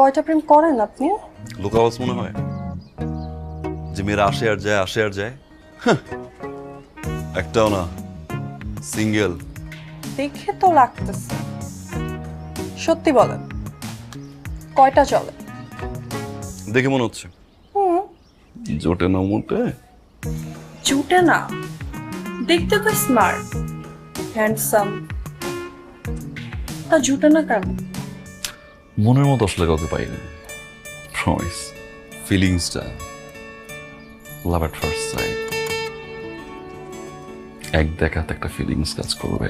কয়টা প্রেম করেন আপনি? লোকাওয়াজ মনে হয় যে মেয়েরা আসে আর যায় আসে আর যায়। হাহ, একটাও না, সিঙ্গেল। দেখে তো লাগতেছে। সত্যি বলেন, কয়টা চলে? দেখে মনে হচ্ছে জোটে না মোটে। জুটে না, দেখতে তো স্মার্ট হ্যান্ডসাম, তা জুটে না কেন? মনের মতো আসলে কাউকে পাইনি। প্রমিস, ফিলিংসটা লাভ এট ফার্স্ট সাইট। এক দেখাতে একটা ফিলিংস কাজ করবে,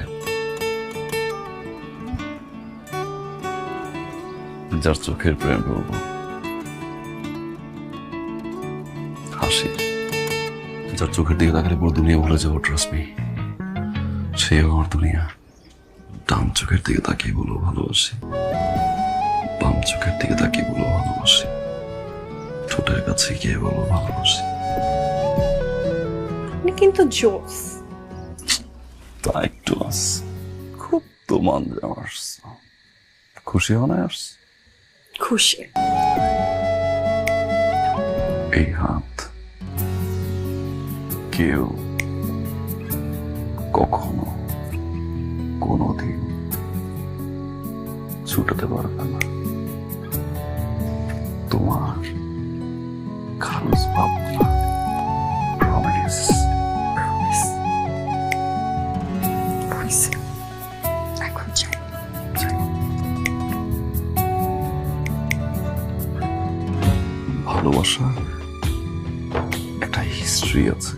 যার চোখের প্রেম করবো, হাসি, যার চোখের দিকে তাকালে পুরো দুনিয়া ভুলে যাবো। ট্রাস্ট মি, সেও আমার দুনিয়া। ডান চোখের দিকে তাকিয়ে বলো ভালোবাসি, বাম চোখের দিকে তাকিয়ে বলো ভালোবাসি, ঠোঁটের কাছে গিয়ে বলো ভালোবাসি। আপনি কিন্তু জোস। তা একটু আস, খুব তো মান আমার। খুশি হও না আসছে? খুশি। এই হাত কেউ কখনো কোনোদিন ছুটাতে পারবে না। তোমার খালুস পাবো না। প্রমিস। এখন চাই। ভালোবাসা একটা হিস্ট্রি আছে।